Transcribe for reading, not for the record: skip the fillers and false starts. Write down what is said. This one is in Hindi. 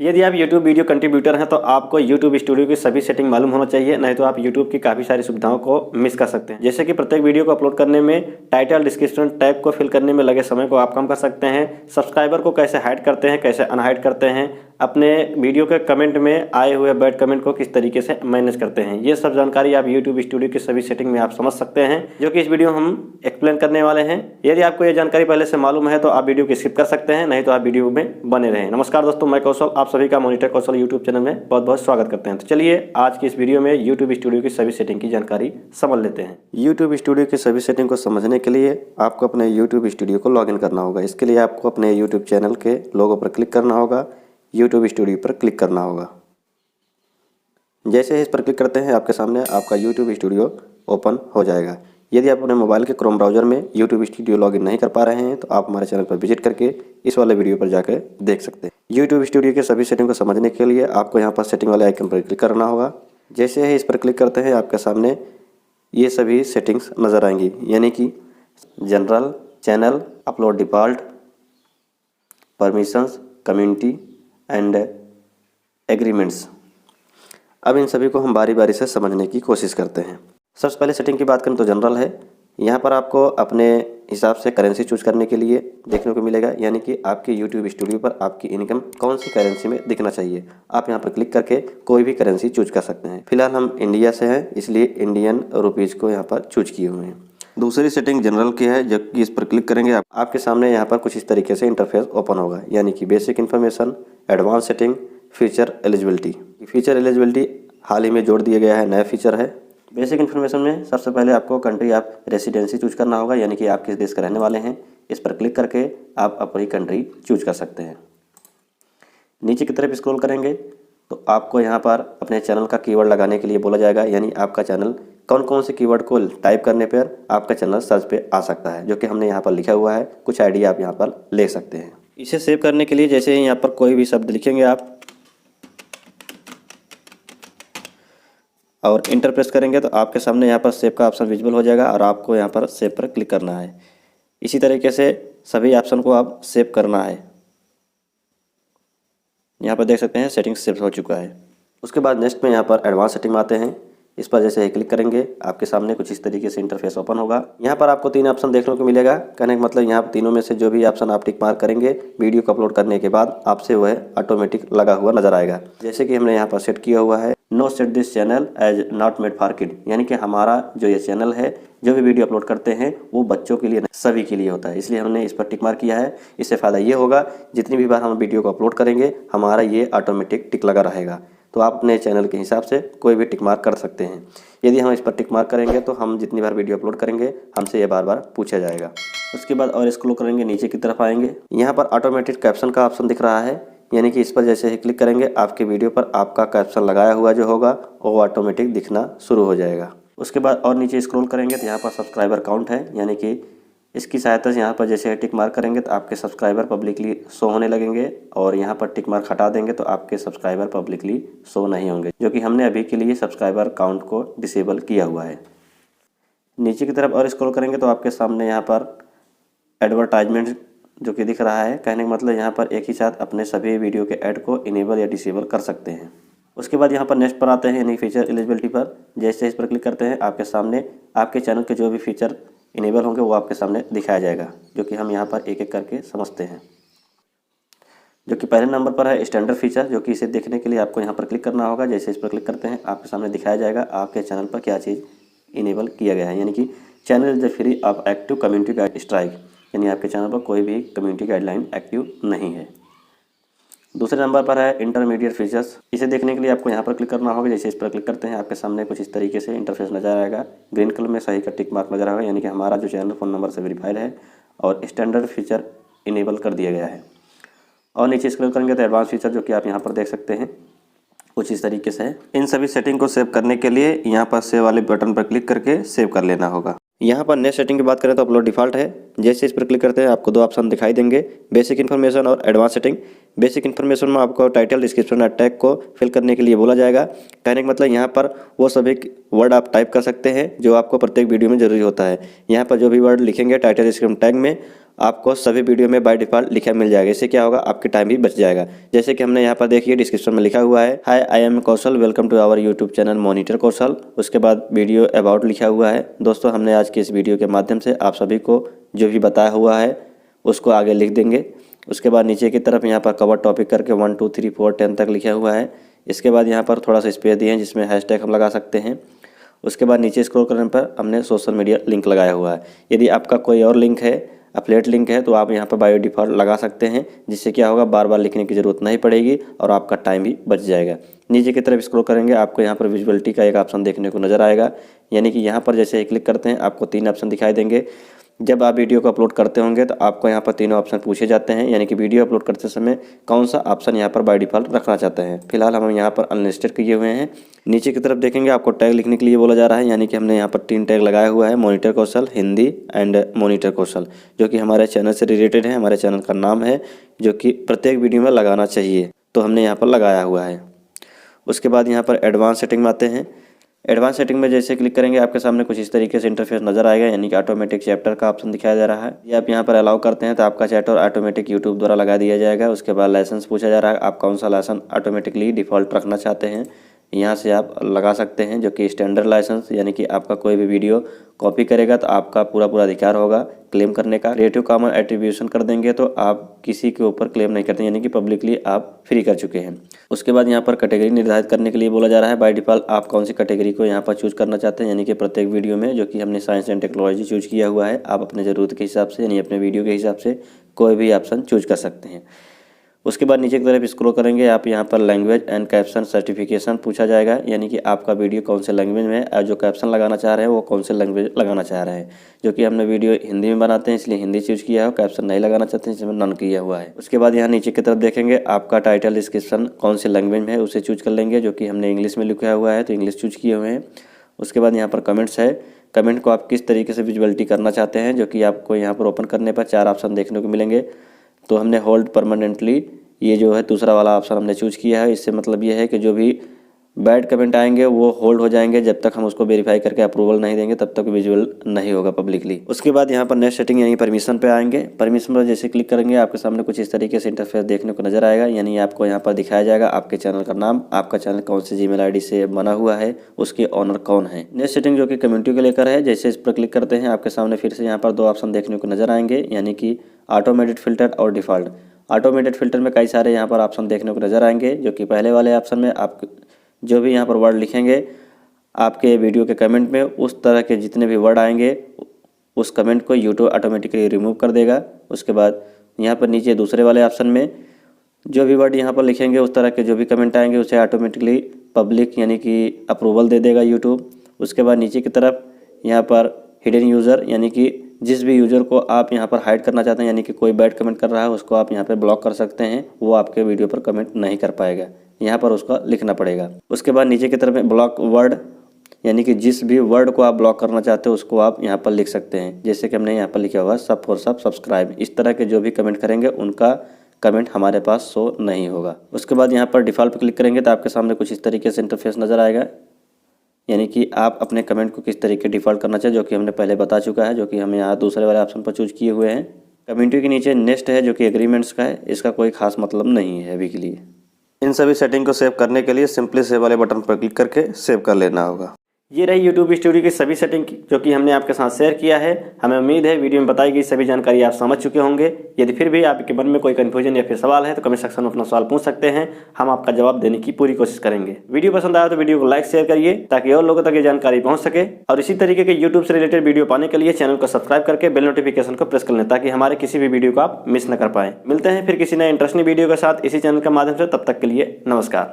यदि आप YouTube वीडियो कंट्रीब्यूटर हैं तो आपको YouTube स्टूडियो की सभी सेटिंग मालूम होना चाहिए, नहीं तो आप YouTube की काफ़ी सारी सुविधाओं को मिस कर सकते हैं। जैसे कि प्रत्येक वीडियो को अपलोड करने में, टाइटल डिस्क्रिप्शन टैग को फिल करने में लगे समय को आप कम कर सकते हैं, सब्सक्राइबर को कैसे हाइड करते हैं, कैसे अनहाइड करते हैं, अपने वीडियो के कमेंट में आए हुए बैड कमेंट को किस तरीके से मैनेज करते हैं, ये सब जानकारी आप YouTube स्टूडियो की सभी सेटिंग में आप समझ सकते हैं, जो कि इस वीडियो हम एक्सप्लेन करने वाले हैं। यदि आपको ये जानकारी पहले से मालूम है तो आप वीडियो को स्किप कर सकते हैं, नहीं तो आप वीडियो में बने रहें। नमस्कार दोस्तों, मैं कौशल आप सभी का मॉनिटर कौशल यूट्यूब चैनल में बहुत बहुत स्वागत करते हैं। तो चलिए आज की इस वीडियो में यूट्यूब स्टूडियो की सभी सेटिंग की जानकारी समझ लेते हैं। यूट्यूब स्टूडियो की सभी सेटिंग को समझने के लिए आपको अपने यूट्यूब स्टूडियो को लॉगिन करना होगा। इसके लिए आपको अपने यूट्यूब चैनल के लोगो पर क्लिक करना होगा, यूट्यूब स्टूडियो पर क्लिक करना होगा। जैसे ही इस पर क्लिक करते हैं आपके सामने आपका यूट्यूब स्टूडियो ओपन हो जाएगा। यदि आप अपने मोबाइल के क्रोम ब्राउज़र में यूट्यूब स्टूडियो लॉगिन नहीं कर पा रहे हैं तो आप हमारे चैनल पर विजिट करके इस वाले वीडियो पर जाकर देख सकते हैं। यूट्यूब स्टूडियो के सभी सेटिंग को समझने के लिए आपको यहाँ पर सेटिंग वाले आइकन पर क्लिक करना होगा। जैसे ही इस पर क्लिक करते हैं आपके सामने ये सभी सेटिंग्स नज़र आएंगी, यानी कि general, channel, upload default, permissions, community and agreements. अब इन सभी को हम बारी बारी से समझने की कोशिश करते हैं। सबसे पहले सेटिंग की बात करें तो जनरल है। यहाँ पर आपको अपने हिसाब से करेंसी चूज करने के लिए देखने को मिलेगा, यानी कि आपके यूट्यूब स्टूडियो पर आपकी इनकम कौन सी करेंसी में दिखना चाहिए। आप यहाँ पर क्लिक करके कोई भी करेंसी चूज कर सकते हैं। फिलहाल हम इंडिया से हैं, इसलिए इंडियन रुपीज़ को यहाँ पर चूज किए हुए हैं। दूसरी सेटिंग जनरल की है, जबकि इस पर क्लिक करेंगे आपके सामने यहाँ पर कुछ इस तरीके से इंटरफेस ओपन होगा, यानी कि basic information, advance setting, feature eligibility. Feature eligibility हाल ही में जोड़ दिया गया है, नया फीचर है। बेसिक इन्फॉर्मेशन में सबसे पहले आपको कंट्री ऑफ रेसिडेंसी चूज करना होगा, यानी कि आप किस देश के रहने वाले हैं। इस पर क्लिक करके आप अपनी कंट्री चूज कर सकते हैं। नीचे की तरफ स्क्रॉल करेंगे तो आपको यहाँ पर अपने चैनल का कीवर्ड लगाने के लिए बोला जाएगा, यानी आपका चैनल कौन कौन से कीवर्ड को टाइप करने पर आपका चैनल सर्च पे आ सकता है, जो कि हमने यहाँ पर लिखा हुआ है। कुछ आइडिया आप यहाँ पर ले सकते हैं। इसे सेव करने के लिए जैसे ही यहाँ पर कोई भी शब्द लिखेंगे आप और इंटर प्रेस करेंगे तो आपके सामने यहाँ पर सेव का ऑप्शन विजिबल हो जाएगा और आपको यहाँ पर सेव पर क्लिक करना है। इसी तरीके से सभी ऑप्शन को आप सेव करना है। यहाँ पर देख सकते हैं सेटिंग सेव हो चुका है। उसके बाद नेक्स्ट में यहाँ पर एडवांस सेटिंग में आते हैं। इस पर जैसे ही क्लिक करेंगे आपके सामने कुछ इस तरीके से इंटरफेस ओपन होगा। यहाँ पर आपको 3 ऑप्शन देखने को मिलेगा। कहने का मतलब यहाँ तीनों में से जो भी ऑप्शन आप टिक मार्क करेंगे वीडियो को अपलोड करने के बाद आपसे वह ऑटोमेटिक लगा हुआ नजर आएगा। जैसे कि हमने यहाँ पर सेट किया हुआ है no set this channel as not made for kid, यानी कि हमारा जो ये चैनल है, जो भी वीडियो अपलोड करते हैं वो बच्चों के लिए नहीं, सभी के लिए होता है। इसलिए हमने इस पर टिक मार्क किया है। इससे फ़ायदा ये होगा जितनी भी बार हम वीडियो को अपलोड करेंगे हमारा ये ऑटोमेटिक टिक लगा रहेगा। तो आप अपने चैनल के हिसाब से कोई भी टिक मार्क कर सकते हैं। यदि हम इस पर टिक मार्क करेंगे तो हम जितनी बार वीडियो अपलोड करेंगे हमसे ये बार बार पूछा जाएगा। उसके बाद और स्क्रॉल करेंगे, नीचे की तरफ आएंगे। यहाँ पर ऑटोमेटिक कैप्शन का ऑप्शन दिख रहा है, यानी कि इस पर जैसे ही क्लिक करेंगे आपके वीडियो पर आपका कैप्शन लगाया हुआ जो होगा वो ऑटोमेटिक दिखना शुरू हो जाएगा। उसके बाद और नीचे स्क्रॉल करेंगे तो यहाँ पर सब्सक्राइबर काउंट है, यानी कि इसकी सहायता से यहाँ पर जैसे टिक मार्क करेंगे तो आपके सब्सक्राइबर पब्लिकली शो होने लगेंगे और यहाँ पर टिक मार्क हटा देंगे तो आपके सब्सक्राइबर पब्लिकली शो नहीं होंगे, जो कि हमने अभी के लिए सब्सक्राइबर काउंट को डिसेबल किया हुआ है। नीचे की तरफ और स्क्रॉल करेंगे तो आपके सामने यहाँ पर एडवर्टाइजमेंट जो कि दिख रहा है। कहने का मतलब यहाँ पर एक ही साथ अपने सभी वीडियो के ऐड को इनेबल या डिसेबल कर सकते हैं। उसके बाद यहाँ पर नेक्स्ट पर आते हैं, यानी फीचर एलिजिबिलिटी पर। जैसे इस पर क्लिक करते हैं आपके सामने आपके चैनल के जो भी फीचर इनेबल होंगे वो आपके सामने दिखाया जाएगा, जो कि हम यहाँ पर एक एक करके समझते हैं। जो कि पहले नंबर पर है स्टैंडर्ड फीचर, जो कि इसे देखने के लिए आपको यहाँ पर क्लिक करना होगा। जैसे इस पर क्लिक करते हैं आपके सामने दिखाया जाएगा आपके चैनल पर क्या चीज़ इनेबल किया गया है, यानी कि channel is free of active community guide strike, यानी आपके चैनल पर कोई भी कम्युनिटी गाइडलाइन एक्टिव नहीं है। दूसरे नंबर पर है इंटरमीडिएट फीचर्स। इसे देखने के लिए आपको यहाँ पर क्लिक करना होगा। जैसे इस पर क्लिक करते हैं आपके सामने कुछ इस तरीके से इंटरफेस नजर आएगा। ग्रीन कलर में सही का टिक मार्क नजर आएगा, यानी कि हमारा जो चैनल फ़ोन नंबर से वेरीफाइड है और स्टैंडर्ड फीचर इनेबल कर दिया गया है। और नीचे स्क्रॉल करेंगे तो एडवांस फीचर, जो कि आप यहाँ पर देख सकते हैं, कुछ इस तरीके से है। इन सभी सेटिंग को सेव करने के लिए यहाँ पर सेव वाले बटन पर क्लिक करके सेव कर लेना होगा। यहाँ पर नेक्स्ट सेटिंग की बात करें तो अपलोड डिफ़ॉल्ट है। जैसे इस पर क्लिक करते हैं आपको 2 ऑप्शन दिखाई देंगे, बेसिक इन्फॉर्मेशन और एडवांस सेटिंग। बेसिक इन्फॉर्मेशन में आपको टाइटल डिस्क्रिप्शन और टैग को फिल करने के लिए बोला जाएगा। कहने का मतलब यहाँ पर वो सभी वर्ड आप टाइप कर सकते हैं जो आपको प्रत्येक वीडियो में ज़रूरी होता है। यहाँ पर जो भी वर्ड लिखेंगे टाइटल डिस्क्रिप्शन टैग में आपको सभी वीडियो में बाय डिफ़ॉल्ट लिखा मिल जाएगा। इससे क्या होगा, आपके टाइम भी बच जाएगा। जैसे कि हमने यहाँ पर देखिए डिस्क्रिप्शन में लिखा हुआ है, hi I am Kaushal, welcome to our YouTube channel monitor Kaushal. उसके बाद वीडियो अबाउट लिखा हुआ है। दोस्तों हमने आज के इस वीडियो के माध्यम से आप सभी को जो भी बताया हुआ है उसको आगे लिख देंगे। उसके बाद नीचे की तरफ यहाँ पर कवर टॉपिक करके 1 2 3 4 10 तक लिखा हुआ है। इसके बाद यहाँ पर थोड़ा सा स्पेस दिए हैं जिसमें हैशटैग हम लगा सकते हैं। उसके बाद नीचे स्क्रॉल करने पर हमने सोशल मीडिया लिंक लगाया हुआ है। यदि आपका कोई और लिंक है, एफिलिएट लिंक है, तो आप यहाँ पर बाय डिफ़ॉल्ट लगा सकते हैं, जिससे क्या होगा, बार बार लिखने की ज़रूरत नहीं पड़ेगी और आपका टाइम भी बच जाएगा। नीचे की तरफ स्क्रॉल करेंगे, आपको यहाँ पर विजुअलिटी का एक ऑप्शन देखने को नज़र आएगा। यानी कि यहाँ पर जैसे ही क्लिक करते हैं आपको 3 ऑप्शन दिखाई देंगे। जब आप वीडियो को अपलोड करते होंगे तो आपको यहाँ पर तीनों ऑप्शन पूछे जाते हैं, यानी कि वीडियो अपलोड करते समय कौन सा ऑप्शन यहाँ पर बाय डिफ़ॉल्ट रखना चाहते हैं। फिलहाल हम यहाँ पर अनलिस्टेड किए हुए हैं। नीचे की तरफ देखेंगे आपको टैग लिखने के लिए बोला जा रहा है, यानी कि हमने यहाँ पर 3 टैग लगाया हुआ है, monitor Kaushal, Hindi and monitor Kaushal, जो कि हमारे चैनल से रिलेटेड है। हमारे चैनल का नाम है जो कि प्रत्येक वीडियो में लगाना चाहिए, तो हमने यहाँ पर लगाया हुआ है। उसके बाद यहाँ पर एडवांस सेटिंग में आते हैं। एडवांस सेटिंग में जैसे क्लिक करेंगे आपके सामने कुछ इस तरीके से इंटरफेस नजर आएगा, यानी कि ऑटोमेटिक चैप्टर का ऑप्शन दिखाया जा रहा है। ये आप यहाँ पर अलाउ करते हैं तो आपका चैप्टर ऑटोमेटिक यूट्यूब द्वारा लगा दिया जाएगा। उसके बाद लाइसेंस पूछा जा रहा है, आप कौन सा लाइसेंस ऑटोमेटिकली डिफ़ॉल्ट रखना चाहते हैं, यहाँ से आप लगा सकते हैं, जो कि स्टैंडर्ड लाइसेंस, यानी कि आपका कोई भी वीडियो कॉपी करेगा तो आपका पूरा अधिकार होगा क्लेम करने का। क्रिएटिव कॉमन एट्रीब्यूशन कर देंगे तो आप किसी के ऊपर क्लेम नहीं करते, यानी कि पब्लिकली आप फ्री कर चुके हैं। उसके बाद यहाँ पर कैटेगरी निर्धारित करने के लिए बोला जा रहा है। बाय डिफ़ॉल्ट आप कौन सी कैटेगरी को यहाँ पर चूज करना चाहते हैं, यानी कि प्रत्येक वीडियो में, जो कि हमने साइंस एंड टेक्नोलॉजी चूज किया हुआ है, आप अपने ज़रूरत के हिसाब से, यानी अपने वीडियो के हिसाब से कोई भी ऑप्शन चूज कर सकते हैं। उसके बाद नीचे की तरफ स्क्रॉल करेंगे, आप यहाँ पर लैंग्वेज एंड कैप्शन सर्टिफिकेशन पूछा जाएगा, यानी कि आपका वीडियो कौन से लैंग्वेज में है और जो कैप्शन लगाना चाह रहे हैं वो कौन से लैंग्वेज लगाना चाह रहे हैं। जो कि हमने वीडियो हिंदी में बनाते हैं इसलिए हिंदी चूज किया है, कैप्शन नहीं लगाना चाहते हैं इसमें नन किया हुआ है। उसके बाद यहाँ नीचे की तरफ देखेंगे आपका टाइटल डिस्क्रिप्शन कौन से लैंग्वेज में है उसे चूज कर लेंगे, जो कि हमने इंग्लिश में लिखा हुआ है तो इंग्लिश चूज किए हुए हैं। उसके बाद यहाँ पर कमेंट्स है, कमेंट को आप किस तरीके से विजुअलिटी करना चाहते हैं, जो कि आपको यहाँ पर ओपन करने पर 4 ऑप्शन देखने को मिलेंगे। तो हमने होल्ड परमानेंटली, ये जो है दूसरा वाला ऑप्शन हमने चूज किया है। इससे मतलब ये है कि जो भी बैड कमेंट आएंगे वो होल्ड हो जाएंगे, जब तक हम उसको वेरीफाई करके अप्रूवल नहीं देंगे तब तक विजुअल नहीं होगा पब्लिकली। उसके बाद यहाँ पर नेक्स्ट सेटिंग यानी परमिशन पे आएंगे। परमिशन पर जैसे क्लिक करेंगे आपके सामने कुछ इस तरीके से इंटरफेस देखने को नजर आएगा, यानी आपको यहाँ पर दिखाया जाएगा आपके चैनल का नाम, आपका चैनल कौन सी जीमेल आईडी से बना हुआ है, उसके ऑनर कौन है। नेक्स्ट सेटिंग जो कि कम्युनिटी को लेकर है, जैसे इस पर क्लिक करते हैं आपके सामने फिर से यहाँ पर 2 ऑप्शन देखने को नजर आएंगे, यानी कि ऑटोमेटेड फिल्टर और डिफ़ॉल्ट। ऑटोमेटेड फिल्टर में कई सारे यहाँ पर ऑप्शन देखने को नजर आएंगे, जो कि पहले वाले ऑप्शन में आप जो भी यहाँ पर वर्ड लिखेंगे आपके वीडियो के कमेंट में, उस तरह के जितने भी वर्ड आएंगे उस कमेंट को यूट्यूब ऑटोमेटिकली रिमूव कर देगा। उसके बाद यहाँ पर नीचे दूसरे वाले ऑप्शन में जो भी वर्ड यहाँ पर लिखेंगे उस तरह के जो भी कमेंट आएंगे उसे ऑटोमेटिकली पब्लिक यानी कि अप्रूवल दे देगा यूट्यूब। उसके बाद नीचे की तरफ यहाँ पर हिडन यूज़र, यानी कि जिस भी यूज़र को आप यहाँ पर हाइड करना चाहते हैं, यानी कि कोई बैड कमेंट कर रहा है उसको आप यहाँ पर ब्लॉक कर सकते हैं, वो आपके वीडियो पर कमेंट नहीं कर पाएगा, यहाँ पर उसका लिखना पड़ेगा। उसके बाद नीचे की तरफ में ब्लॉक वर्ड, यानी कि जिस भी वर्ड को आप ब्लॉक करना चाहते हो उसको आप यहाँ पर लिख सकते हैं, जैसे कि हमने यहाँ पर लिखा हुआ सब फॉर सब सब्सक्राइब। इस तरह के जो भी कमेंट करेंगे उनका कमेंट हमारे पास शो नहीं होगा। उसके बाद यहाँ पर डिफ़ॉल्ट पर क्लिक करेंगे तो आपके सामने कुछ इस तरीके से इंटरफेस नज़र आएगा, यानी कि आप अपने कमेंट को किस तरीके डिफ़ॉल्ट करना चाहिए, जो कि हमने पहले बता चुका है, जो कि हम यहाँ दूसरे वाले ऑप्शन पर चूज किए हुए हैं। कम्युनिटी के नीचे नेक्स्ट है जो कि एग्रीमेंट्स का है, इसका कोई खास मतलब नहीं है अभी के लिए। इन सभी सेटिंग को सेव करने के लिए सिंपली सेव वाले बटन पर क्लिक करके सेव कर लेना होगा। ये रही यूट्यूब स्टूडियो की सभी सेटिंग जो कि हमने आपके साथ शेयर किया है। हमें उम्मीद है वीडियो में बताई गई सभी जानकारी आप समझ चुके होंगे। यदि फिर भी आपके मन में कोई कन्फ्यूजन या फिर सवाल है तो कमेंट सेक्शन में अपना सवाल पूछ सकते हैं, हम आपका जवाब देने की पूरी कोशिश करेंगे। वीडियो पसंद आया तो वीडियो को लाइक शेयर करिए ताकि और लोगों तक ये जानकारी पहुंच सके, और इसी तरीके के यूट्यूब से रिलेटेड वीडियो पाने के लिए चैनल को सब्सक्राइब करके बेल नोटिफिकेशन को प्रेस कर लें ताकि हमारे किसी भी वीडियो को आप मिस न कर पाएं। मिलते हैं फिर किसी नए इंटरेस्टिंग वीडियो के साथ इसी चैनल के माध्यम से, तब तक के लिए नमस्कार।